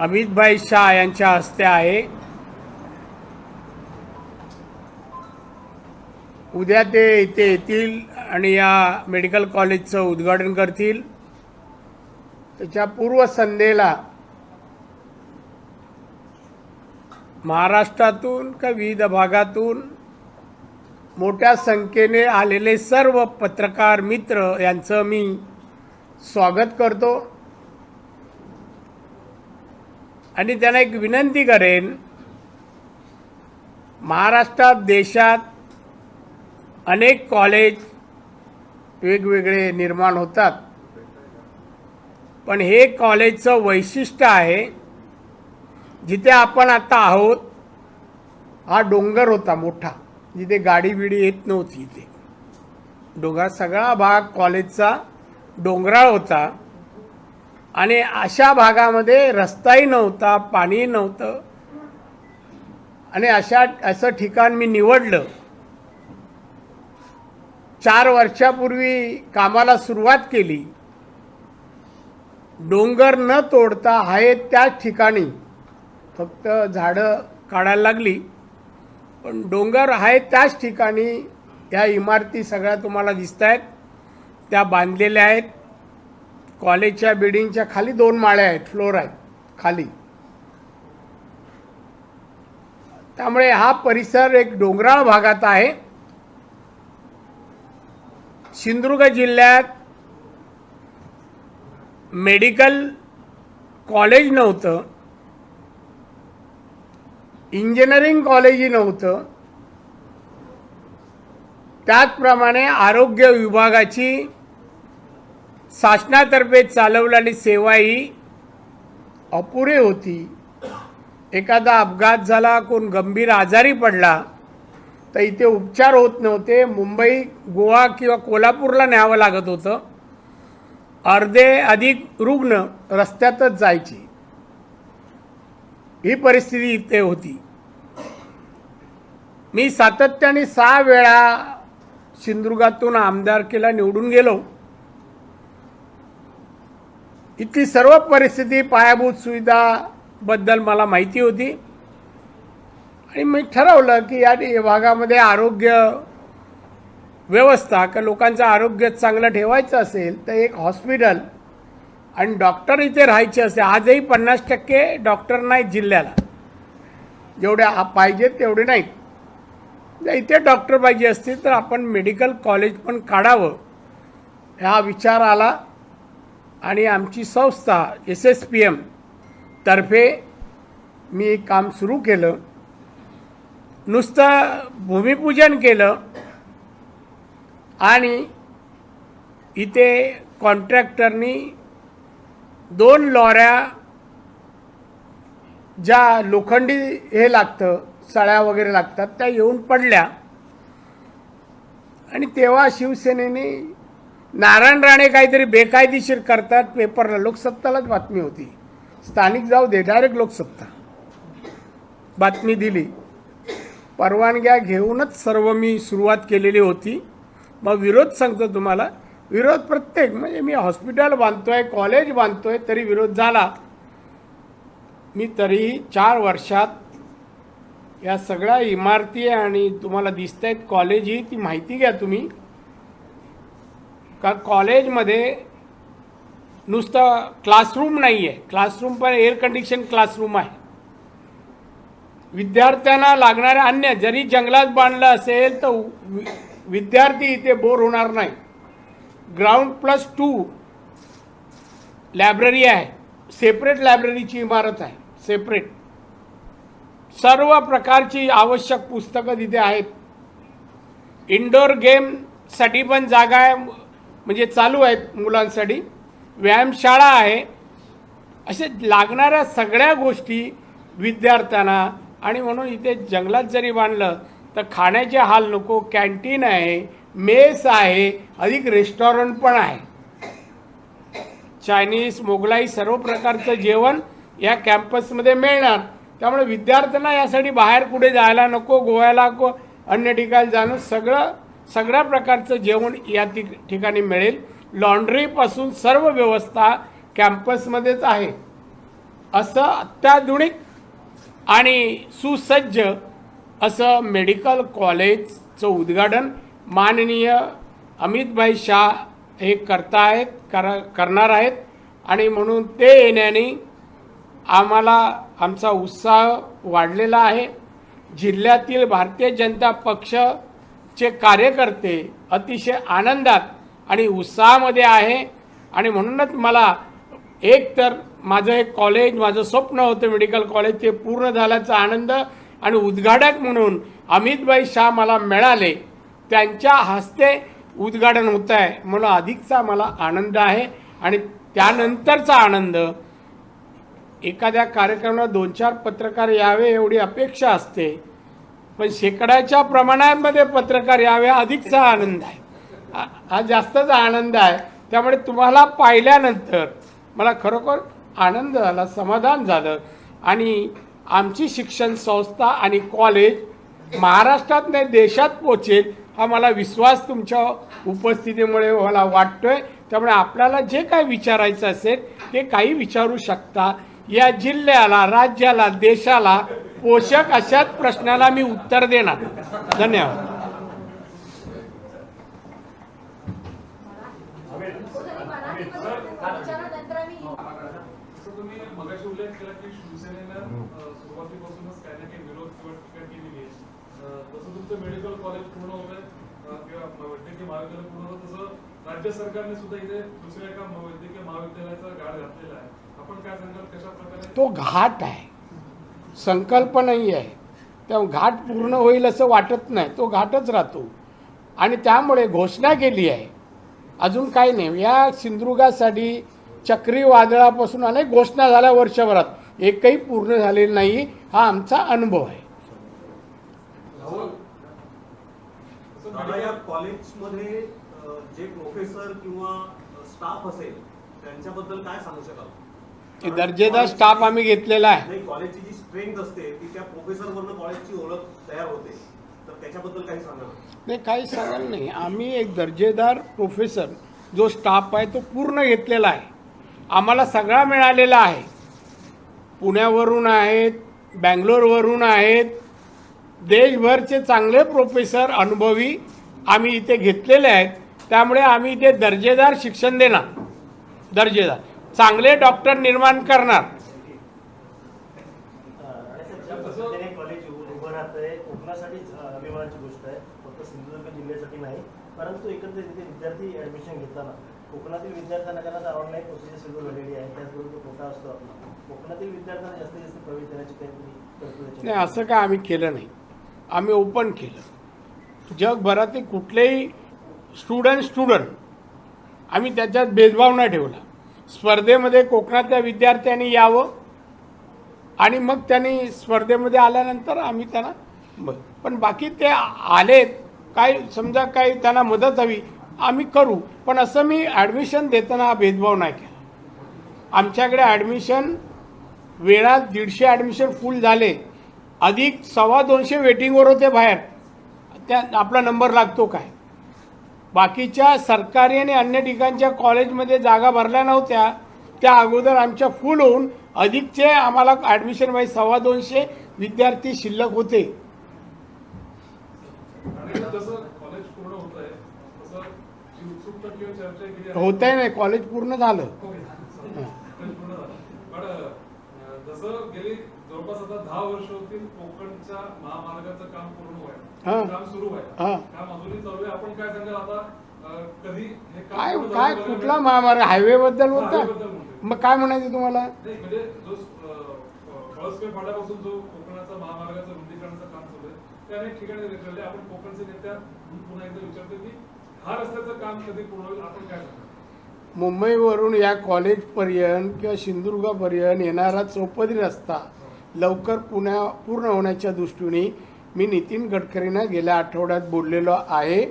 अमितभाई शाह यांच्या हस्ते आहे। उद्या ते इथे येतील आणि या मेडिकल कॉलेजचं उद्घाटन करतील। त्याच्या पूर्वसंध्येला महाराष्ट्रातून का विविध भागातून मोठ्या संख्येने आलेले सर्व पत्रकार मित्र यांचं मी स्वागत करतो आणि त्यांना एक विनंती करेन, महाराष्ट्रात देशात अनेक कॉलेज वेगवेगळे निर्माण होतात, पण हे कॉलेजचं वैशिष्ट्य आहे, जिथे आपण आता आहोत हा डोंगर होता मोठा, जिथे गाडी बिडी येत नव्हती। इथे डोंगर सगळा भाग कॉलेजचा डोंगराळ होता आणि अशा भागामध्ये रस्ताही नव्हता, पाणी नव्हतं आणि असं ठिकाण मी निवडलं। 4 वर्षापूर्वी कामाला सुरुवात केली। डोंगर न तोडता आहे त्याच ठिकाणी फक्त झाडं काढायला लागली, पण डोंगर आहे त्याच ठिकाणी या इमारती सगळ्या तुम्हाला दिसत आहेत, त्या बांधलेल्या आहेत। कॉलेजच्या बिल्डिंगच्या खाली 2 माळे आहेत, फ्लोर आहेत खाली। त्यामुळे हा परिसर एक डोंगराळ भागात आहे। सिंधुदुर्ग जिल्ह्यात मेडिकल कॉलेज नव्हतं, इंजिनिअरिंग कॉलेजही नव्हतं, त्याचप्रमाणे आरोग्य विभागाची शासनातर्फे चालवलेली सेवा ही अपुरी होती। एखादा अपघात झाला, कोण गंभीर आजारी पडला तर इथे उपचार होत नव्हते, मुंबई, गोवा किंवा कोल्हापूरला न्यावं लागत होतं। अर्धे अधिक रुग्ण रस्त्यातच जायचे, ही परिस्थिती इथे होती। मी सातत्याने 6 वेळा सिंधुदुर्गातून आमदारकीला निवडून गेलो। इथली सर्व परिस्थिती, पायाभूत सुविधाबद्दल मला माहिती होती आणि मी ठरवलं की या भागामध्ये आरोग्य व्यवस्था का लोकांचं आरोग्य चांगलं ठेवायचं असेल तर एक हॉस्पिटल आणि डॉक्टर इथे राहायचे असते। आजही 50% डॉक्टर नाहीत जिल्ह्याला, जेवढे पाहिजेत तेवढे नाहीत। जर इथे डॉक्टर पाहिजे असतील तर आपण मेडिकल कॉलेज पण काढावं, हा विचार आला आणि आमची संस्था SSPM तर्फे मी काम सुरू केलं। नुसतं भूमिपूजन केलं आणि इथे कॉन्ट्रॅक्टरनी 2 लॉऱ्या, ज्या लोखंडी हे लागतं, सळ्या वगैरे लागतात, त्या येऊन पडल्या आणि तेव्हा शिवसेनेने नारायण राणे काहीतरी बेकायदेशीर करतात पेपरला, लोकसत्तालाच बातमी होती, स्थानिक जाऊ दे, डायरेक्ट लोकसत्ता बातमी दिली। परवानग्या घेऊनच सर्व मी सुरुवात केलेली होती। मग विरोध सांगतो तुम्हाला, विरोध प्रत्येक, म्हणजे मी हॉस्पिटल बांधतोय, कॉलेज बांधतोय, तरी विरोध झाला। मी तरीही 4 वर्षात या सगळ्या इमारती आणि तुम्हाला दिसत आहेत कॉलेज ही, ती माहिती घ्या तुम्ही का कॉलेजमध्ये नुसतं क्लासरूम नाही आहे, क्लासरूम पण एअर कंडिशन क्लासरूम आहे। विद्यार्थ्यांना लागणाऱ्या अन्य, जरी जंगलात बांधलं असेल तर विद्यार्थी इथे बोर होणार नाही। ग्राउंड +2 लायब्ररी आहे, सेपरेट लायब्ररीची इमारत आहे, सेपरेट सर्व प्रकारची आवश्यक पुस्तकं तिथे आहेत। इंडोर गेमसाठी पण जागा आहे, म्हणजे चालू आहेत मुलांसाठी, व्यायामशाळा आहे। असे लागणाऱ्या सगळ्या गोष्टी विद्यार्थ्यांना, आणि म्हणून इथे जंगलात जरी बांधलं तर खाण्याचे हाल नको, कॅन्टीन आहे, मेस आहे, अधिक रेस्टॉरंट पण आहे। चायनीज, मोगलाई सर्व प्रकारचं जेवण या कॅम्पसमध्ये मिळणार। त्यामुळे विद्यार्थ्यांना यासाठी बाहेर कुठे जायला नको, गोव्याला अन्य ठिकाणी जाणं, सगळ्या प्रकारचं जेवण या ठिकाणी मिळेल। लॉन्ड्रीपासून सर्व व्यवस्था कॅम्पसमध्येच आहे। असं अत्याधुनिक आणि सुसज्ज असं मेडिकल कॉलेजचं उद्घाटन माननीय अमितभाई शाह हे करणार आहेत आणि म्हणून ते येण्याने आम्हाला आमचा उत्साह वाढलेला आहे. जिल्ह्यातील भारतीय जनता पक्षचे कार्यकर्ते अतिशय आनंदात आणि उत्साहामध्ये आहे आणि म्हणूनच मला एक तर माझं एक कॉलेज, माझं स्वप्न होतं मेडिकल कॉलेज, ते पूर्ण झाल्याचा आनंद आणि उद्घाटक म्हणून अमितभाई शाह मला मिळाले, त्यांच्या हस्ते उद्घाटन होत आहे म्हणून अधिकचा मला आनंद आहे. आणि त्यानंतरचा आनंद, एखाद्या कार्यक्रमाला 2-4 पत्रकार यावे एवढी अपेक्षा असते, पण शेकड्याच्या प्रमाणामध्ये पत्रकार यावे अधिकचा आनंद आहे, हा जास्तच आनंद आहे. त्यामुळे तुम्हाला पाहिल्यानंतर मला खरोखर आनंद झाला, समाधान झालं. आणि आमची शिक्षण संस्था आणि कॉलेज महाराष्ट्रात नाही देशात पोचेल हा मला विश्वास तुमच्या उपस्थितीमुळे मला वाटतोय. त्यामुळे आपल्याला जे काही विचारायचं असेल ते काही विचारू शकता. या जिल्ह्याला, राज्याला, देशाला पोषक अशाच प्रश्नाला मी उत्तर देणार. धन्यवाद. तुम्ही मगाशी उल्लेख केला की शिवसेनेनं सुरुवातीपासूनच काही ना काही विरोध किंवा टीका केलेली आहे. जसं तुमचं मेडिकल कॉलेज पूर्ण होत आहे किंवा वैद्यकीय महाविद्यालय पूर्ण होतं, तसं राज्य सरकारने सुद्धा इथे दुसऱ्या एका वैद्यकीय महाविद्यालयाचा घाट घातलेला आहे. आपण काय सांगाल कशा प्रकारे? तो घाट आहे, संकल्प नाही आहे. त्या घाट पूर्ण होईल असं वाटत नाही, तो घाटच राहतो. आणि त्यामुळे घोषणा केली आहे, अजून काही नाही. या सिंधुदुर्गासाठी चक्रीवादळापासून अनेक घोषणा झाल्या वर्षभरात, एकही पूर्ण झालेली नाही. हा आमचा अनुभव आहे. या कॉलेजमध्ये जे प्रोफेसर किंवा स्टाफ असेल त्यांच्याबद्दल काय सांगू शकाल? दर्जेदार स्टाफ आम्ही घेतलेला आहे. कॉलेजची जी स्ट्रेंथ असते ती त्या प्रोफेसरवरनं कॉलेजची ओळख तयार होते, तर त्याच्याबद्दल काही सांगा. नाही, काही सांगाल नाही. आम्ही एक दर्जेदार प्रोफेसर जो स्टाफ आहे तो पूर्ण घेतलेला आहे. आम्हाला सगळा मिळालेला आहे. पुण्यावरून आहेत, बँगलोरवरून आहेत, देशभरचे चांगले प्रोफेसर अनुभवी आम्ही इथे घेतलेले आहेत. त्यामुळे आम्ही इथे दर्जेदार शिक्षण देणार, दर्जेदार चांगले डॉक्टर निर्माण करणार. कॉलेज उभं राहतंय, कोकणासाठी अभिमानाची गोष्ट आहे, फक्त सिंधुदुर्ग जिल्ह्यासाठी नाही. परंतु एकंदरीत तिथे विद्यार्थी ऍडमिशन घेताना कोकणातील विद्यार्थ्यांना कारण ऑनलाईन प्रोसिजर सुरू झालेली आहे, त्याचबरोबर कोटा असतो आपला. कोकणातील विद्यार्थ्यांना जास्तीत जास्त प्रवेश देण्याची काहीतरी नाही, असं काय आम्ही केलं नाही. आम्ही ओपन केलं. जगभरातील कुठलेही स्टुडंट आम्ही त्याच्यात भेदभाव नाही ठेवला. स्पर्धेमध्ये कोकणातल्या विद्यार्थ्यांनी यावं आणि मग त्यांनी स्पर्धेमध्ये आल्यानंतर आम्ही त्यांना पण बाकी ते आलेत, काय समजा काही त्यांना मदत हवी आम्ही करू. पण असं मी ॲडमिशन देताना हा भेदभाव नाही केला. आमच्याकडे ॲडमिशन वेळात 150 ॲडमिशन फुल झाले, अधिक 250 वेटिंगवर होते बाहेर. त्या आपला नंबर लागतो काय. बाकीच्या सरकारी आणि अन्य ठिकाणच्या कॉलेजमध्ये जागा भरल्या नव्हत्या, त्या अगोदर आमच्या फुल होऊन अधिकचे आम्हाला ॲडमिशन पाहिजे 250 विद्यार्थी शिल्लक होते. होत आहे नाही, कॉलेज पूर्ण झालं. जसं गेली जवळपास आता 10 वर्ष होतील कोकणच्या महामार्गाचं काम पूर्ण व्हायला, काम सुरू व्हायला, काम अजूनही चालू आहे. आपण काय सांगाल आता कधी हे काय काय कुठला महामार्ग? हायवे बद्दल होता, मग काय म्हणायचं तुम्हाला? म्हणजे जो कळसपे फाट्यापासून जो कोकणाचा महामार्गाचं रुंदीकरणाचं काम चालू आहे ते अनेक ठिकाणी रेखले. आपण कोकणचे नेत्या पुन्हा एकदा विचारतो की हा रस्त्याचं काम कधी पूर्ण होईल, आपण काय सांगाल? मुंबईवरून या कॉलेजपर्यंत किंवा सिंधुदुर्गापर्यंत येणारा चौपदरी रस्ता लवकर पूर्ण होण्याच्या दृष्टीने मी नितीन गडकरींना गेल्या आठवड्यात बोललेलो आहे.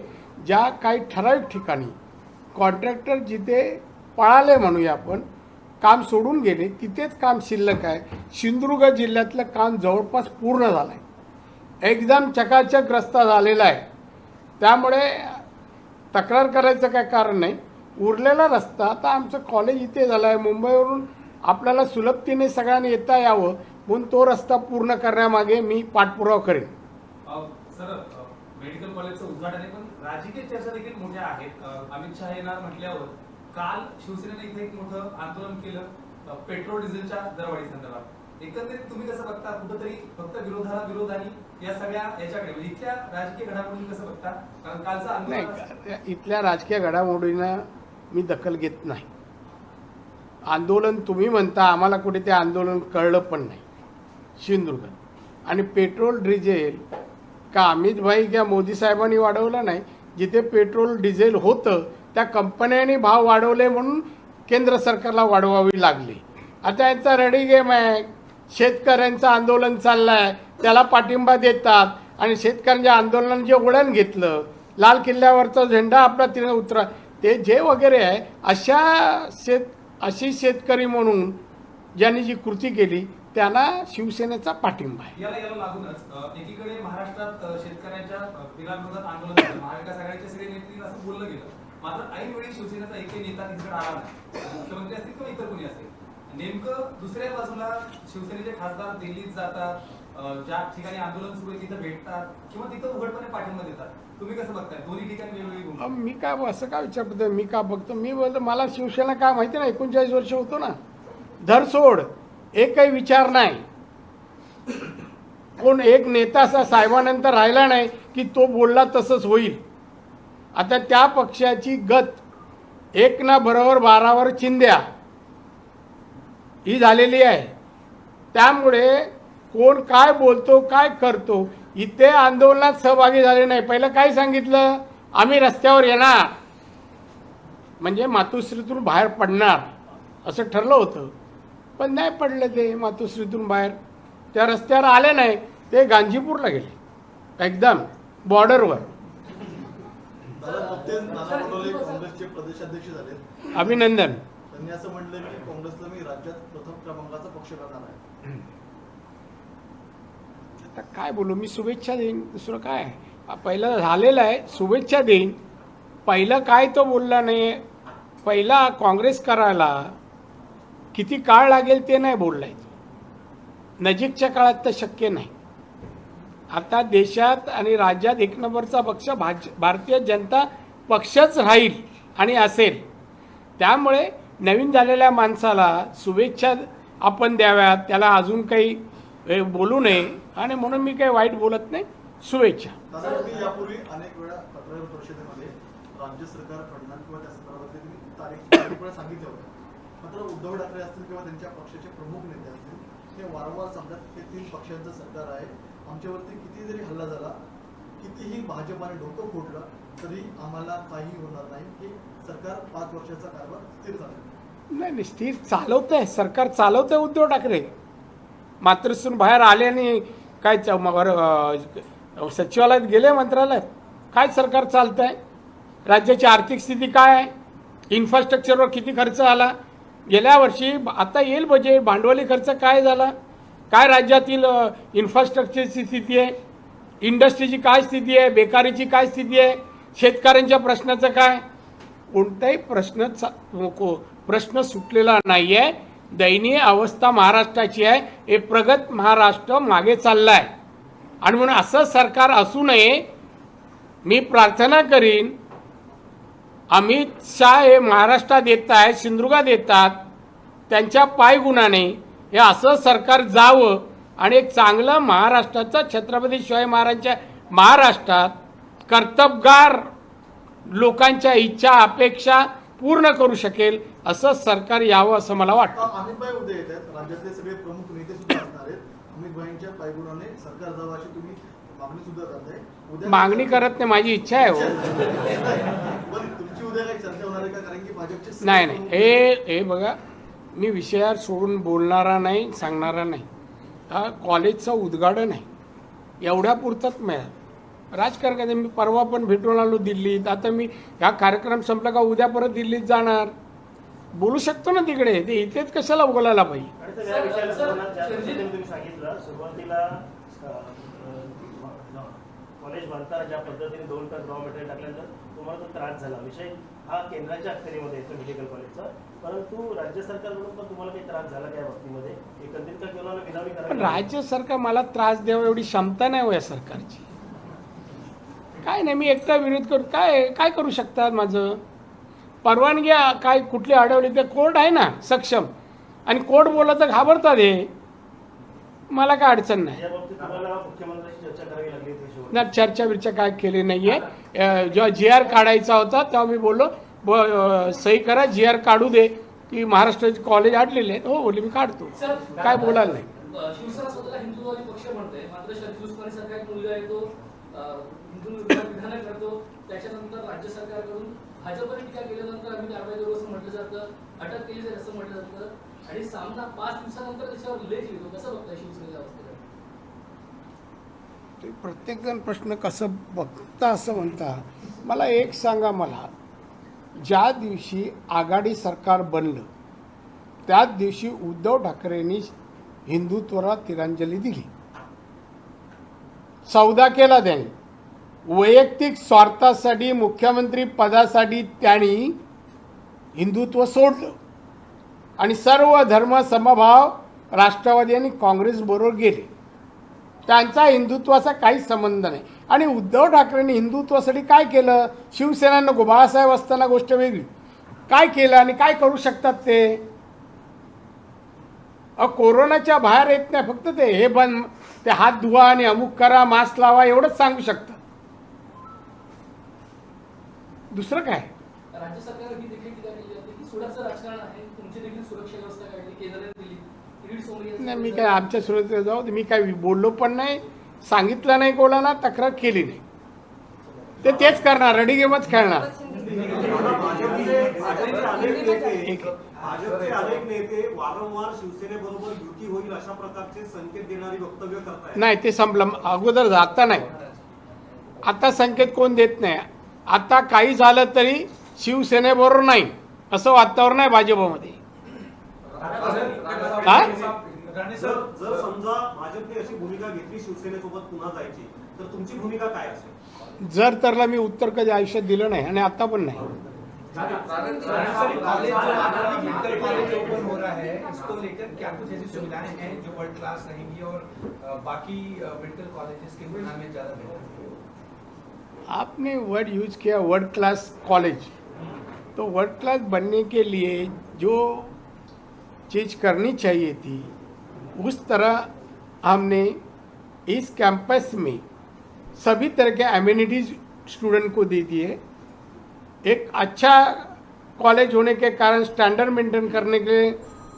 ज्या काही ठराविक ठिकाणी कॉन्ट्रॅक्टर जिथे पळाले म्हणूया आपण, काम सोडून गेले, तिथेच काम शिल्लक आहे. सिंधुदुर्ग जिल्ह्यातलं काम जवळपास पूर्ण झालं आहे, एकदम चकाचक रस्ता झालेला आहे. त्यामुळे तक्रार करायचं काय कारण नाही. उरलेला रस्ता आता आमचं कॉलेज इथे झालं आहे. मुंबईवरून आपल्याला सुलभतेने सगळ्यांना येता यावं म्हणून तो रस्ता पूर्ण करण्यामागे मी पाठपुरावा करेन. सर, मेडिकल कॉलेजचं उद्घाटन आहे, पण राजकीय चर्चा देखील मोठ्या आहेत. अमित शहा येणार म्हटल्यावर काल शिवसेनेने इथे एक मोठं आंदोलन केलं पेट्रोल डिझेलच्या दरवाढी संदर्भात. एकंदरीत तुम्ही कसं बघता? कुठंतरी फक्त विरोधाला विरोध आणि या सगळ्या याच्याकडे म्हणजे इथल्या राजकीय घडामोडी कसं बघता? कारण कालचं आंदोलन नाही, इथल्या राजकीय घडामोडींना मी दखल घेत नाही. आंदोलन तुम्ही म्हणता, आम्हाला कुठे ते आंदोलन कळलं पण नाही. सिंधुदुर्ग आणि पेट्रोल डिझेल का अमित भाई किंवा मोदी साहेबांनी वाढवलं नाही. जिथे पेट्रोल डिझेल होतं त्या कंपन्यांनी भाव वाढवले म्हणून केंद्र सरकारला वाढवावी लागली. आता यांचा रेडी गेम आहे. शेतकऱ्यांचं आंदोलन चाललं आहे, त्याला पाठिंबा देतात आणि शेतकऱ्यांच्या आंदोलनाने जे वळण घेतलं, लाल किल्ल्यावरचा झेंडा आपला तिने उतरा, ते जे वगैरे आहे अशी शेतकरी म्हणून ज्यांनी जी कृती केली त्यांना शिवसेनेचा पाठिंबा आहे. याला लागूनच एकीकडे महाराष्ट्रात शेतकऱ्यांच्या विरोधात आंदोलन झालं, महाविकास आघाडीचे सगळे नेते असं बोललं गेलं. मात्र ऐनवेळी शिवसेनेचा एकही नेता तिकडे आला नाही, मुख्यमंत्री असतील किंवा इतर कोणी असेल. नेमकं दुसऱ्या बाजूला शिवसेनेचे खासदार दिल्लीत जातात, ज्या ठिकाणी आंदोलन सुरू आहे तिथं भेटतात किंवा तिथं उघडपणे पाठिंबा देतात. तुम्ही कसं बघताय? दोन्ही ठिकाणी वेगवेगळी भूमिका. मी काय असं काय विचारतो? मी का बघतो? मी बोलतो मला शिवसेना काय माहिती ना, 39 वर्ष होतो ना, धरसोड एकही विचार नाही. कोण एक नेता असा साहेबानंतर राहिला नाही की तो बोलला तसंच होईल. आता त्या पक्षाची गत 1 ना बरोबर 12वर चिंध्या ही झालेली आहे. त्यामुळे कोण काय बोलतो काय करतो इथे आंदोलनात सहभागी झाले नाही. पहिलं काय सांगितलं? आम्ही रस्त्यावर येणार म्हणजे मातोश्रीतून बाहेर पडणार असं ठरलं होतं, पण नाही पडलं. ते मातोश्रीतून बाहेर त्या रस्त्यावर आले नाही, ते गांजीपूरला गेले एकदम बॉर्डरवर. काँग्रेसचे प्रदेशाध्यक्ष झाले, अभिनंदन. त्यांनी असं म्हटलं की काँग्रेसला मी राज्यात प्रथम क्रमांकाचा पक्ष करणार आहे. आता काय बोलू मी? शुभेच्छा देईन, दुसरं काय आहे? पहिलं झालेलं आहे, शुभेच्छा देईन. पहिलं काय तो बोलला नाही. पहिला काँग्रेस करायला किती काळ लागेल ते नाही बोललाय. नजीकच्या काळात तर शक्य नाही. आता देशात आणि राज्यात 1 नंबरचा पक्ष भारतीय जनता पक्षच राहील आणि असेल. त्यामुळे नवीन झालेल्या माणसाला शुभेच्छा आपण द्याव्यात, त्याला अजून काही बोलू नये आणि म्हणून मी काही वाईट बोलत नाही. शुभेच्छा. दादा, तुम्ही यापूर्वी अनेक वेळा पत्रकार परिषदेमध्ये राज्य सरकार कडणार किंवा त्या संदर्भातले तुम्ही तारीख वेळा सांगितले होते. मात्र उद्धव ठाकरे असतील किंवा त्यांच्या पक्षाचे प्रमुख नेते असतील ते वारंवार सांगतात हे 3 पक्षांचं सरकार आहे, आमच्यावरती किती जरी हल्ला झाला, कितीही भाजपाने डोकं फोडलं तरी आम्हाला काही होणार नाही. हे सरकार 5 वर्षाचा कारभार स्थिर झाला. नाही, स्थिर चालवत आहे सरकार, चालवत आहे उद्धव ठाकरे. मातृश्रून बाहेर आले आणि काय सचिवालयात गेले, मंत्रालयात. काय सरकार चालत आहे? राज्याची आर्थिक स्थिती काय आहे? इन्फ्रास्ट्रक्चरवर किती खर्च आला गेल्या वर्षी? आता येईल बजेट. भांडवली खर्च काय झाला? काय राज्यातील इन्फ्रास्ट्रक्चरची स्थिती आहे? इंडस्ट्रीची काय स्थिती आहे? बेकारीची काय स्थिती आहे? शेतकऱ्यांच्या प्रश्नाचं काय? कोणताही प्रश्न सुटलेला नाही आहे. दयनीय अवस्था महाराष्ट्राची आहे. हे प्रगत महाराष्ट्र मागे चालला आहे आणि म्हणून असं सरकार असू नये. मी प्रार्थना करीन अमित शाह हे महाराष्ट्रात येत आहेत, सिंधुदुर्गात येतात, त्यांच्या पायगुणाने हे असं सरकार जावं आणि एक चांगलं महाराष्ट्राचं छत्रपती शिवाजी महाराजांच्या महाराष्ट्रात कर्तबगार लोकांच्या इच्छा अपेक्षा पूर्ण करू शकेल असं सरकार यावं असं मला वाटतं. अमित भाई उद्या येत आहेत, राज्यातले सगळे प्रमुख नेते सुद्धा असणार आहेत. अमित भाईंच्या पायगुणाने सरकार जावं अशी तुम्ही मागणी सुद्धा करताय. उद्या मागणी करत नाही, माझी इच्छा आहे. हो पण तुमची उद्या काही चर्चा होणार आहे का? कारण की भाजपचे नाही हे बघा, मी विषयावर सोडून बोलणारा नाही, सांगणारा नाही. हा कॉलेजचं उद्घाटन आहे, एवढ्या पुरतच मिळाल. राजकारणाचे मी परवा पण भेटून आलो दिल्लीत. आता मी हा कार्यक्रम संपला का उद्या परत दिल्लीत जाणार. बोलू शकतो ना तिकडे, ते इथेच कशाला बोलायला पाहिजे? आणि सर, या विषयाला तुम्ही सांगितलं सुरुवातीला कॉलेज बांधताना ज्या पद्धतीने 2 टन रॉ मटेरियल टाकल्यानंतर तुम्हाला तो त्रास झाला, विषय हा केंद्राच्या अखत्यारीमध्ये येतो मेडिकल कॉलेजचा, परंतु राज्य सरकारकडून पण तुम्हाला काही त्रास झाला काय बाबतीमध्ये एकंदरीत का केवळ पण विनावी राज्य सरकार मला त्रास द्यावा एवढी क्षमता नाही हो या सरकारची. काय नाही, मी एकटा विरोध करू, काय काय करू शकतात. माझं परवानगी काय कुठली अडवली ते कोर्ट आहे ना सक्षम, आणि कोर्ट बोलला तर घाबरतात हे. मला काय अडचण नाही या बाबतीत तुम्हाला मुख्यमंत्र्यांशी चर्चा करावी लागली होती शेवटी. ना. चर्चा बिर्चा काय केली नाहीये. जेव्हा GR काढायचा होता तेव्हा मी बोललो सही करा, GR काढू दे की महाराष्ट्राचे कॉलेज अडलेले आहेत. हो बोलले, मी काढतो, काय बोलायला नाही. शिवसेना स्वतःला हिंदुत्ववादी पक्ष म्हणते, मात्र शरद सारखा एक मुलगा आहे तो हिंदू विधान करतो. त्याच्यानंतर राज्य सरकारकडून भाजपने टीका केल्यानंतर आम्ही कारवाई करू असं म्हटलं जातं, अटक केली जाईल असं म्हटलं जातं, आणि सामना 5 दिवसानंतर त्याच्यावर लेख लिहितो. कसं बघताय शिवसेनेच्या अवस्थेकडे? ते प्रत्येकजण प्रश्न कसं बघता असं म्हणता. मला एक सांगा, मला ज्या दिवशी आघाडी सरकार बनलं त्याच दिवशी उद्धव ठाकरेंनी हिंदुत्वाला तिरांजली दिली, सौदा केला त्यांनी. वैयक्तिक स्वार्थासाठी मुख्यमंत्री पदासाठी त्यांनी हिंदुत्व सोडलं आणि सर्व धर्म समभाव राष्ट्रवादी आणि काँग्रेस बरोबर गेले. त्यांचा हिंदुत्वाचा काही संबंध नाही. आणि उद्धव ठाकरेंनी हिंदुत्वासाठी काय केलं? शिवसेना नको, बाळासाहेब असताना गोष्ट वेगळी. काय केलं आणि काय करू शकतात ते? कोरोनाच्या बाहेर येत नाही, फक्त ते हे बंद, ते हात धुवा आणि अमुक करा, मास्क लावा, एवढंच सांगू शकतात. दुसरं काय? राज्य सरकारने ही देखील टीका केली जाते की सुडाचं राजकारण आहे, तुमची देखील सुरक्षा व्यवस्था काढली केंद्राने दिली. नाही, मी काय आमच्या सुरक्षेत जाऊ, मी काय बोललो पण नाही, सांगितलं नाही, कोणाला तक्रार केली नाही. ते तेच करणार, रडी गेमच खेळणार. भाजपचे अनेक नेते वारंवार शिवसेनेबरोबर युती होईल अशा प्रकारचे संकेत देणारी वक्तव्य करतायत. नाही, ते संपलं अगोदर. आता नाही, आता संकेत कोण देत नाही. आता काही झालं तरी शिवसेनेबरोबर नाही असं वातावरण आहे भाजपमध्ये. जर समजा भाजपने अशी भूमिका घेतली शिवसेनेसोबत पुन्हा जायची, तर तुमची भूमिका काय असेल? जर तरला मी उत्तर कधी आयुष्यात दिलं नाही आणि आता पण नाही. मेडिकल कॉलेज ओपन हो रहा है, इसको लेकर क्या कुछ ऐसी सुविधाएं हैं जो वर्ल्ड क्लास रहेंगी और बाकी मेडिकल कॉलेजेस के तुलना में ज्यादा बेहतर? आपने वर्ड यूज किया वर्ल्ड क्लास कॉलेज, तो वर्ल्ड क्लास बनने के लिए जो चीज़ करनी चाहिए थी उस तरह हमने इस कैंपस में सभी तरह के एमिनिटीज स्टूडेंट को दे दिए. एक अच्छा कॉलेज होने के कारण स्टैंडर्ड मेंटेन करने के लिए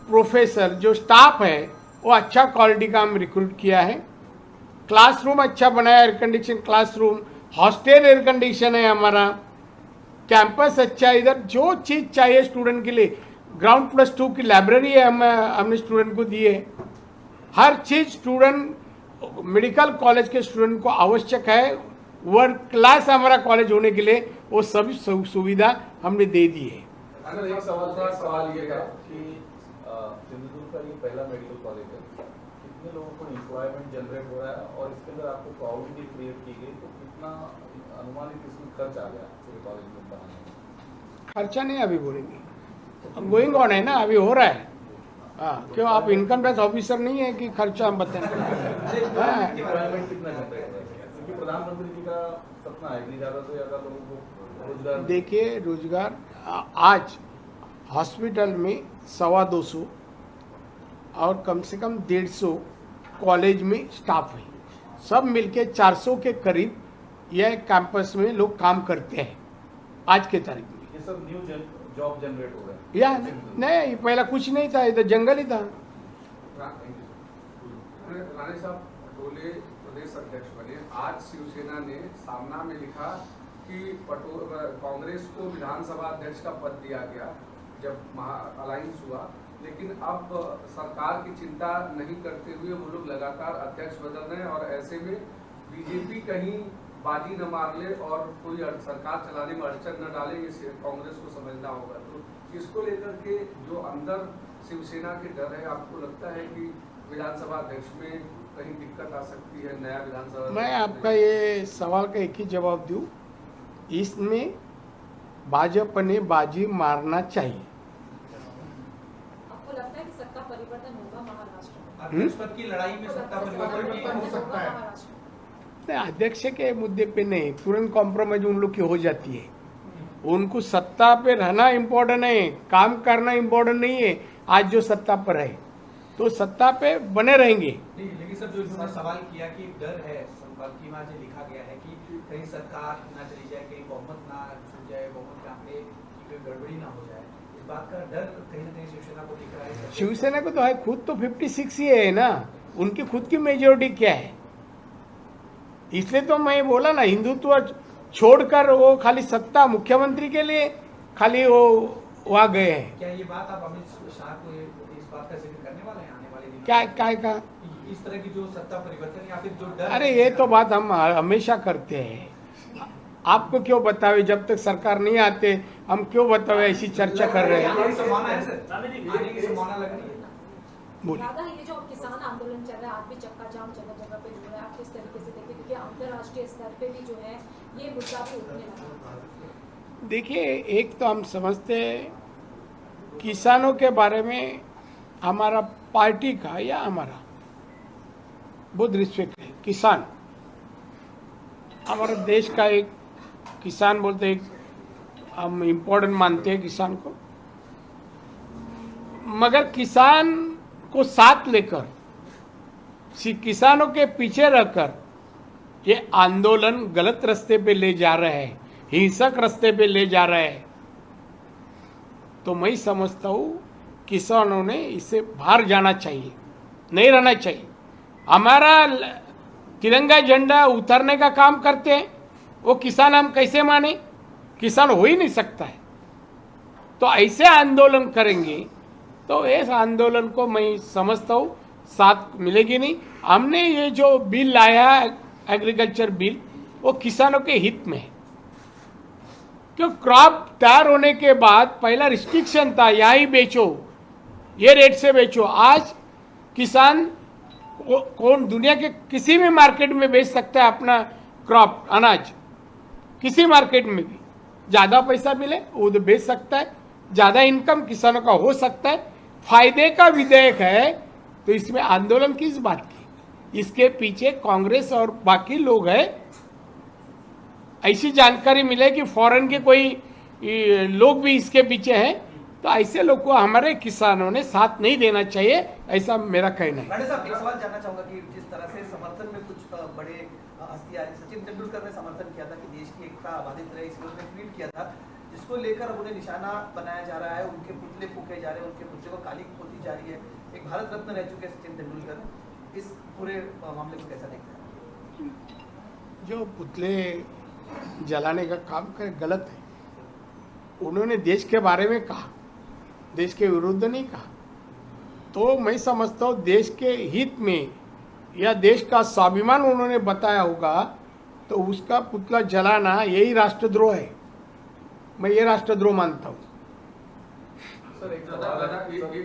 प्रोफेसर जो स्टाफ है वो अच्छा क्वालिटी का हम रिक्रूट किया है. क्लासरूम अच्छा बनाया, air condition classroom, hostel air condition है हमारा, कैंपस अच्छा है. इधर जो चीज़ चाहिए स्टूडेंट के लिए, ग्राउंड +2 की लाइब्रेरी है, हमने स्टूडेंट को दी है. हर चीज़ स्टूडेंट मेडिकल कॉलेज के स्टूडेंट को आवश्यक है. वर्ल्ड क्लास हमारा कॉलेज होने के लिए वो सभी सुविधा हमने दे दी है. अगर एक सवाल ये है कि सिंधुदुर्ग का ये पहला मेडिकल कॉलेज है, कितने लोगों को एम्प्लॉयमेंट जनरेट हो रहा है और इसके अंदर आपको प्राउडिटी क्रिएट की गई, तो कितना अनुमानित इसमें खर्च आ गया पूरे कॉलेज में बनाने में? खर्चा नहीं अभी बोलेंगे, गोइंग ऑन है ना, अभी हो रहा है. हाँ, क्यों आप इनकम टैक्स ऑफिसर नहीं है कि खर्चा हम बताएं? एम्प्लॉयमेंट कितना जनरेट हो रहा है? क्योंकि प्रधानमंत्री जी का सपना है कि ज़्यादा से ज़्यादा लोगों को रोजगार. देखिए, रोजगार आज हॉस्पिटल में 250 और कम से कम 150 कॉलेज में स्टाफ है, सब मिलके 400 के करीब यह कैंपस में लोग काम करते हैं आज के तारीख में. ये सब न्यू जॉब जनरेट हो रहे हैं. या नहीं, पहला कुछ नहीं था, इधर जंगल ही था. राणे साहब टोले प्रदेश अध्यक्ष बने. आज शिवसेना ने सामना में लिखा कि कांग्रेस को विधानसभा अध्यक्ष का पद दिया गया जब अलायंस हुआ, लेकिन अब सरकार की चिंता नहीं करते हुए वो लोग लगातार अध्यक्ष बदल रहे हैं और ऐसे में बीजेपी कहीं बाजी न मार ले और कोई सरकार चलाने में अड़चन न डाले, ये कांग्रेस को समझना होगा. तो इसको लेकर के जो अंदर शिवसेना के डर है, आपको लगता है कि विधानसभा अध्यक्ष में कहीं दिक्कत आ सकती है नया विधानसभा? मैं आपका ये सवाल का एक ही जवाब दूं, इसमें भाजपा ने बाजी मारना चाहिए। आपको लगता है कि सत्ता परिवर्तन होगा महाराष्ट्र में? अध्यक्ष पद की लड़ाई में सत्ता परिवर्तन हो सकता है नहीं, अध्यक्ष के मुद्दे पे नहीं, तुरंत कॉम्प्रोमाइज उन लोग की हो जाती है। उनको सत्ता पे रहना इम्पोर्टेंट है, काम करना इम्पोर्टेंट नहीं है। आज जो सत्ता पर है तो सत्ता पे बने रहेंगे। नहीं, लेकिन सर जो इन्होंने सवाल किया कि डर है संपादकीय में जो लिखा गया है कि कहीं सरकार ना चली जाए, कहीं बहुमत ना छूट जाए, बहुमत के आंकड़े की कोई गड़बड़ी ना हो जाए, इस बात का डर कहीं ना कहीं शिवसेना को दिख रहा है। शिवसेना को तो है, खुद तो 56 ही है ना, उनकी खुद की मेजोरिटी क्या है। इसलिए तो मैं बोला ना, हिंदुत्व छोड़कर वो खाली सत्ता मुख्यमंत्री के लिए खाली वो वहाँ गए हैं। क्या ये बात आप अमित शाह को इस बात का जिक्र करने वाले हैं आने वाले दिनों में? क्या का इस तरह की जो सत्ता परिवर्तन या फिर जो डर? अरे ये तो बात हम हमेशा करते हैं। आपको क्यों बतावे, जब तक सरकार नहीं आते हम क्यों बतावे ऐसी चर्चा कर रहे हैं। आने की संभावना है सर, आने की संभावना लग रही है। बोलिए। दादा, ये जो किसान आंदोलन चल रहा है, आज भी चक्का जाम जगह जगह पे हो रहा है, आप किस तरीके से देखते हैं? क्योंकि अंतर्राष्ट्रीय स्तर पे भी जो है ये मुद्दा भी उठने लगा है। देखिए, एक तो हम समझते हैं किसानों के बारे में हमारा पार्टी का या हमारा बहुत रिस्पेक्ट है। किसान हमारा देश का एक किसान बोलते हैं, हम इम्पोर्टेंट मानते हैं किसान को, मगर किसान को साथ लेकर किसानों के पीछे रहकर ये आंदोलन गलत रास्ते पे ले जा रहे हैं, हिंसक रास्ते पे ले जा रहे हैं। तो मैं समझता हूँ किसानों ने इससे बाहर जाना चाहिए, नहीं रहना चाहिए। हमारा तिरंगा झंडा उतारने का काम करते हैं, वो किसान हम कैसे माने? किसान हो ही नहीं सकता है। तो ऐसे आंदोलन करेंगे तो इस आंदोलन को मैं समझता हूँ साथ मिलेगी नहीं। हमने ये जो बिल लाया एग्रीकल्चर बिल, वो किसानों के हित में है। क्यों क्रॉप तैयार होने के बाद पहला रिस्ट्रिक्शन था, यहाँ ही बेचो, ये रेट से बेचो। आज किसान कौन दुनिया के किसी भी मार्केट में बेच सकता है अपना क्रॉप, अनाज, किसी मार्केट में भी ज़्यादा पैसा मिले वो तो बेच सकता है, ज़्यादा इनकम किसानों का हो सकता है। फायदे का विधेयक है, तो इसमें आंदोलन किस बात की? इसके पीछे कांग्रेस और बाकी लोग हैं। ऐसी जानकारी मिले कि फॉरेन के कोई लोग भी इसके पीछे हैं, तो ऐसे लोग को हमारे किसानों ने साथ नहीं देना चाहिए, ऐसा मेरा कहना है। राणे साहब, एक सवाल जानना चाहूंगा कि जिस तरह से समर्थन में कुछ बड़े हस्तियां, सचिन तेंदुलकर ने समर्थन किया था कि देश की एकता बाधित रहे, इसलिए उन्होंने ट्वीट किया था, जिसको लेकर अब उन्हें निशाना बनाया जा रहा है, उनके पुतले फूके जा रहे हैं, उनके पुतले को काली पोती जा रही है। एक भारत रत्न रह चुके सचिन तेंदुलकर, इस पूरे मामले को कैसा देखते हैं? जो पुतले जलाने का काम करे गलत है। उन्होंने देश के बारे में कहा, देश के विरुद्ध नहीं कहा। तो मैं समझता हूँ देश के हित में या देश का स्वाभिमान उन्होंने बताया होगा, तो उसका पुतला जलाना यही राष्ट्रद्रोह है। मैं ये राष्ट्रद्रोह मानता हूँ। सर एक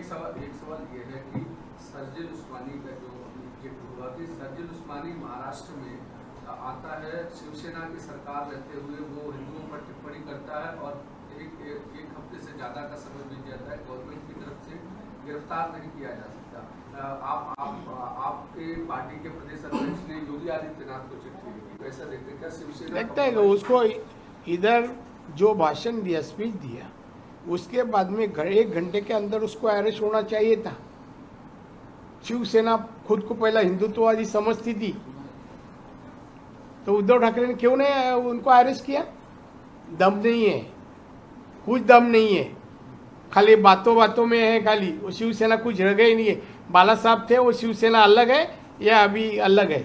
सवाल ये है कि सर्जिल उस्मानी का जो जिक्र हुआ कि सर्जिल उस्मानी महाराष्ट्र में आता है, शिवसेना की सरकार रहते हुए वो हिंदुओं पर टिप्पणी करता है और एक हफ्ते से ज्यादा का समय बीत जाता है, गवर्नमेंट की तरफ से गिरफ्तार नहीं किया जा सकता। आपके पार्टी के प्रदेश अध्यक्ष ने योगी आदित्यनाथ को चिट्ठी लिखी, कैसा देखते हैं? क्या शिवसेना लगता है कि उसको इधर जो भाषण दिया, स्पीच दिया, उसके बाद में 1 घंटे के अंदर उसको अरेस्ट होना चाहिए था। शिवसेना खुद को पहला हिंदुत्ववादी समझती थी, तो उद्धव ठाकरे ने क्यों नहीं उनको अरेस्ट किया? दम नहीं है, कुछ दम नहीं है, खाली बातों बातों में है। खाली वो शिवसेना कुछ रह गई नहीं है। बाला साहब थे, वो शिवसेना अलग है या अभी अलग है?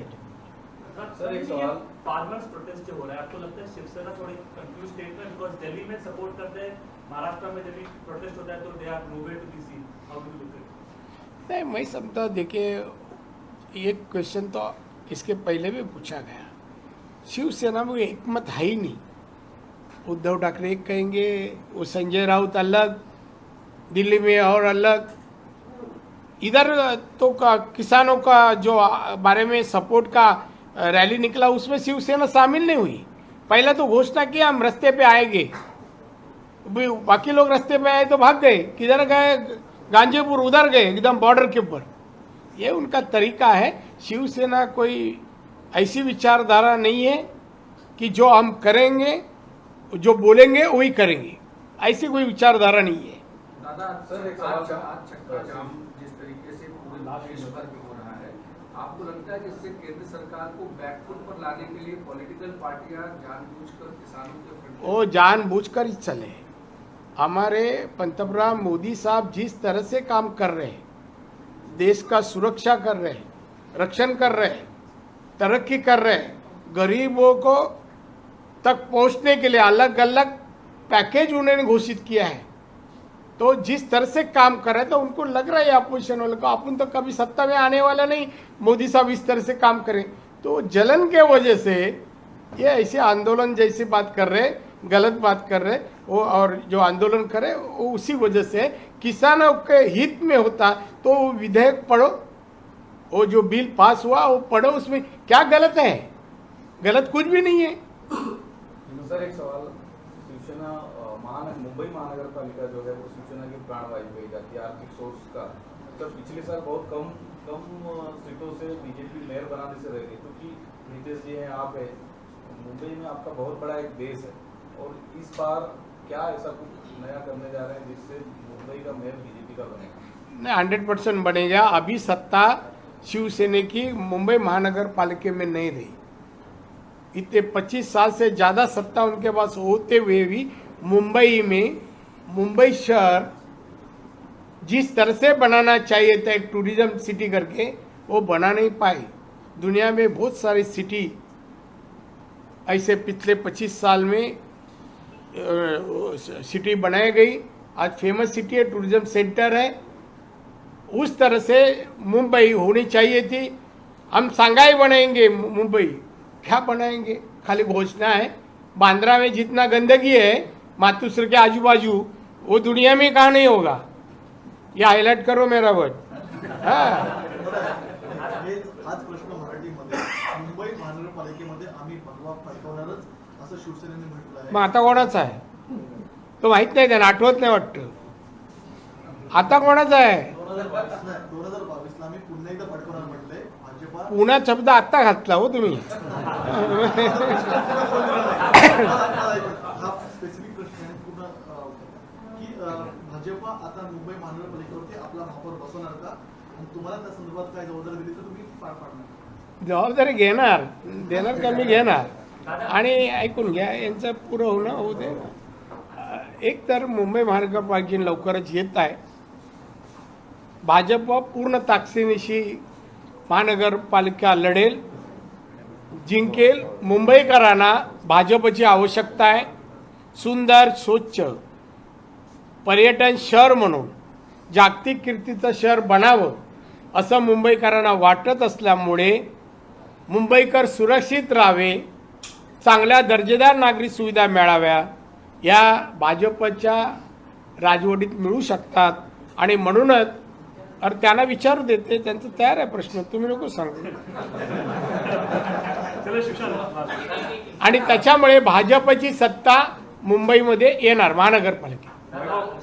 सर एक सवाल, फार्मर्स प्रोटेस्ट जो हो रहा है, आपको लगता है शिवसेना थोड़ी कंफ्यूज स्टेट में, बिकॉज दिल्ली में सपोर्ट करते हैं, महाराष्ट्र में जब भी प्रोटेस्ट होता है तो they are nowhere to be seen, how do you look at? नहीं, मैं समझता, देखिए ये क्वेश्चन तो इसके पहले भी पूछा गया। शिवसेना में एक मत है ही नहीं। उद्धव ठाकरे एक कहेंगे, वो संजय राउत अलग, दिल्ली में और अलग, इधर तो किसानों का जो बारे में सपोर्ट का रैली निकला उसमें शिवसेना शामिल नहीं हुई। पहले तो घोषणा किया हम रास्ते पे आएंगे, बाकी लोग रास्ते पे आए तो भाग गए, किधर गए, गांजेपुर उधर गए, एकदम बॉर्डर के ऊपर। ये उनका तरीका है। शिवसेना कोई ऐसी विचारधारा नहीं है कि जो हम करेंगे, जो बोलेंगे वही करेंगे, ऐसी कोई विचारधारा नहीं है। दादा सर, एक आज सवाल- आज चक्का जाम जिस तरीके से पूरे देश भर में हो रहा है, आपको लगता है कि इससे केंद्र सरकार को बैकफुट पर लाने के लिए पॉलिटिकल पार्टियां जानबूझकर किसानों के फ्रंट वो जानबूझकर ही चले। हमारे पंतप्रधान मोदी साहब जिस तरह से काम कर रहे हैं, देश का सुरक्षा कर रहे हैं, रक्षण कर रहे हैं, तरक्की कर रहे हैं, गरीबों को तक पहुंचने के लिए अलग अलग पैकेज उन्होंने घोषित किया है। तो जिस तरह से काम कर रहे हैं तो उनको लग रहा है अपोजिशन वालों को अपन तो कभी सत्ता में आने वाला नहीं, मोदी साहब इस तरह से काम करें। तो जलन के वजह से ये ऐसे आंदोलन जैसी बात कर रहे, गलत बात कर रहे वो, और जो आंदोलन करे वो उसी वजह से किसानों के हित में होता तो वो विधेयक पढ़ो, वो जो बिल पास हुआ वो पढ़ो, उसमें क्या गलत है? गलत कुछ भी नहीं है। सर, एक सवाल, शिवसेना मुंबई महानगर पालिका जो है वो शिवसेना की प्राणवायु कही जाती है आर्थिक सोर्स का। तो पिछले साल बहुत कम सीटों से बीजेपी मेयर बनाने से रह गई, क्योंकि नीतीश जी हैं, आप है, मुंबई में आपका बहुत बड़ा एक बेस है, और इस बार क्या ऐसा कुछ नया करने जा रहे हैं जिससे मुंबई का मेयर बीजेपी का बनेगा? 100% बनेगा। अभी सत्ता शिवसेना की मुंबई महानगर पालिका में नहीं रही, इतने 25 साल से ज़्यादा सत्ता उनके पास होते हुए भी मुंबई में, मुंबई शहर जिस तरह से बनाना चाहिए था एक टूरिज्म सिटी करके, वो बना नहीं पाई। दुनिया में बहुत सारी सिटी ऐसे पिछले 25 साल में सिटी बनाई गई, आज फेमस सिटी है, टूरिज्म सेंटर है। उस तरह से मुंबई होनी चाहिए थी। हम सांघाई बनाएंगे, मुंबई क्या बनाएंगे? खाली घोषणा है। बांद्रा में जितना गंदगी है मातुश्र के आजू बाजू, वो दुनिया में कहाँ नहीं होगा। ये हायलाइट करो मेरा वर्ड। हाँ, हाच प्रश्न मराठीमध्ये मुंबई महानगरपालिकेमध्ये आम्ही भगवा फडकवणारच असं शिवसेनेने म्हटलं आहे. मग आता कोणाचा आहे तो माहित नाही, त्यांना आठवत नाही वाटतं। आता कोणाचा आहे? 2022ला आम्ही पुन्हा एकदा फडकवणार म्हटलंय. भाजपा पुन्हा शब्द आता घातला हो तुम्ही। हा स्पेसिफिक प्रश्न आहे पूर्ण की भाजपा आता मुंबई महानगरपालिकेवरती आपला महापौर बसवणार का, आणि तुम्हाला त्या संदर्भात काय जबाबदारी दिली तर तुम्ही पार पाडणार? जबाबदारी घेणार, देणार का मी घेणार। आणि ऐकून घ्या, यांचं पुरं होणं होऊ दे ना। एक तर मुंबई महानगरपालिका लवकरच येत आहे। भाजप पूर्ण ताकदीनिशी महानगरपालिका लढेल, जिंकेल। मुंबईकरांना भाजपची आवश्यकता आहे। सुंदर स्वच्छ पर्यटन शहर म्हणून जागतिक कीर्तीचं शहर बनावं असं मुंबईकरांना वाटत असल्यामुळे मुंबईकर सुरक्षित राहावे, चांगल्या दर्जेदार नागरी सुविधा मिळाव्या, या भाजपच्या राजवटीत मिळू शकतात। आणि म्हणूनच अरे त्यांना विचारू देते, त्यांचं तयार आहे प्रश्न, तुम्ही नको सांगू। आणि त्याच्यामुळे भाजपची सत्ता मुंबईमध्ये येणार महानगरपालिकेत।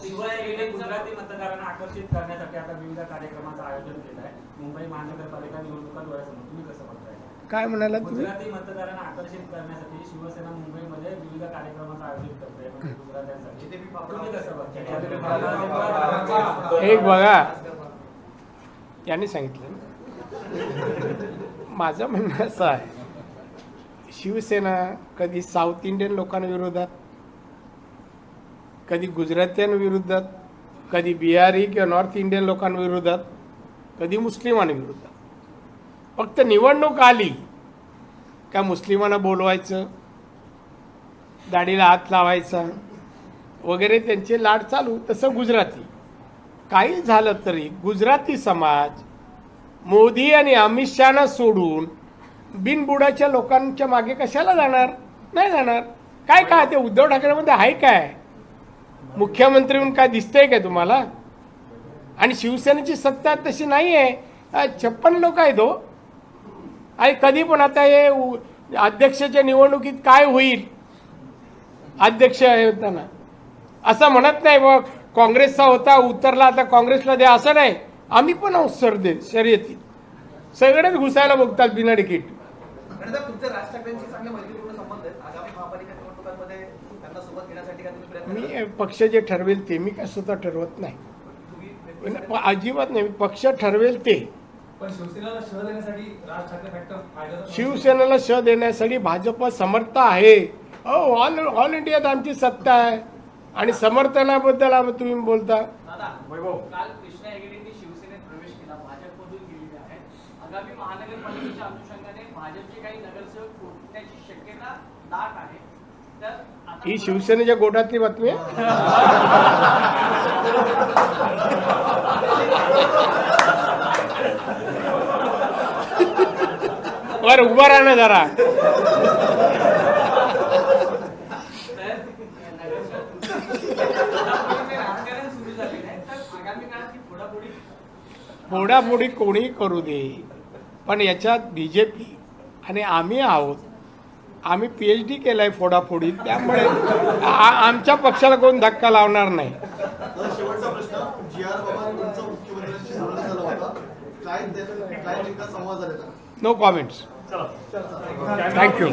शिवसेनेने गुजराती मतदारांना आकर्षित करण्यासाठी आता विविध कार्यक्रमांचं आयोजन केलं आहे मुंबई महानगरपालिका निवडणुका डोळ्यासमोर, तुम्ही कसं बघताय? काय म्हणाला तुम्ही? गुजराती मतदारांना आकर्षित करण्यासाठी शिवसेना मुंबईमध्ये विविध कार्यक्रमांचं आयोजन करते, म्हणजे गुजरात्यांसाठी, तुम्ही कसं बघताय? एक बघा, यांनी सांगितलं, माझं म्हणणं असं आहे, शिवसेना कधी साऊथ इंडियन लोकांविरोधात, कधी गुजरात्यांविरोधात, कधी बिहारी किंवा नॉर्थ इंडियन लोकांविरोधात, कधी मुस्लिमांविरोधात। फक्त निवडणूक आली का मुस्लिमांना बोलवायचं, दाढीला हात लावायचा वगैरे त्यांचे लाड चालू। तसं गुजराती काही झालं तरी गुजराती समाज मोदी आणि अमित शहाना सोडून बिनबुडाच्या लोकांच्या मागे कशाला जाणार? नाही जाणार। काय काय ते उद्धव ठाकरेमध्ये आहे काय? मुख्यमंत्री म्हणून काय दिसतंय काय तुम्हाला? आणि शिवसेनेची सत्ता तशी नाही आहे. 56 लोक आहेत हो. आणि कधी पण आता हे अध्यक्षाच्या निवडणुकीत काय होईल अध्यक्ष होताना असं म्हणत नाही बघ काँग्रेसचा होता उतरला आता काँग्रेसला द्या असं नाही. आम्ही पण आहोत शर्यतीत सगळेच घुसायला बघतात बिना तिकीट. आणि साहेब, तुमचे राज ठाकरेंशी चांगले मैत्रीपूर्ण संबंध आहेत. आगामी महापालिका निवडणुकांमध्ये त्यांना सोबत घेण्यासाठी काय तुम्ही प्रयत्न कराल? मी पक्ष जे ठरवेल ते मी काय स्वतः ठरवत नाही. तुम्ही अजिबात नाही. पक्ष ठरवेल ते. पण शिवसेनेला शह देण्यासाठी राज ठाकरे फॅक्टर फायदा शिवसेनेला श देण्यासाठी भाजप समर्थ आहे. ऑल इंडियात आमची सत्ता आहे आणि समर्थनाबद्दल तुम्ही बोलता. दादा काल कृष्णा हेगडेंनी शिवसेनेत प्रवेश केला, भाजपमधून गेलेले आहे. आगामी महानगरपालिकेच्या अनुषंगाने भाजपचे काही नगरसेवक फुटण्याची शक्यता दाट आहे. तर आता ही शिवसेनेच्या गोटातली बातमी आहे. वर उभा राहणं जरा. राजकारण सुरू झालेलं आहे. तर आगामी काळात ही फोडाफोडी फोडाफोडी कोणी करू दे पण याच्यात बीजेपी आणि आम्ही आहोत. आम्ही PhD केलाय फोडाफोडीत त्यामुळे आमच्या पक्षाला कोण धक्का लावणार नाही. आता शेवटचा प्रश्न, जी.आर. बाबा तुमचा मुख्यमंत्र्यांशी बोलणं झाला होता, काय नेमका संवाद झालेला? No comments. थँक्यू.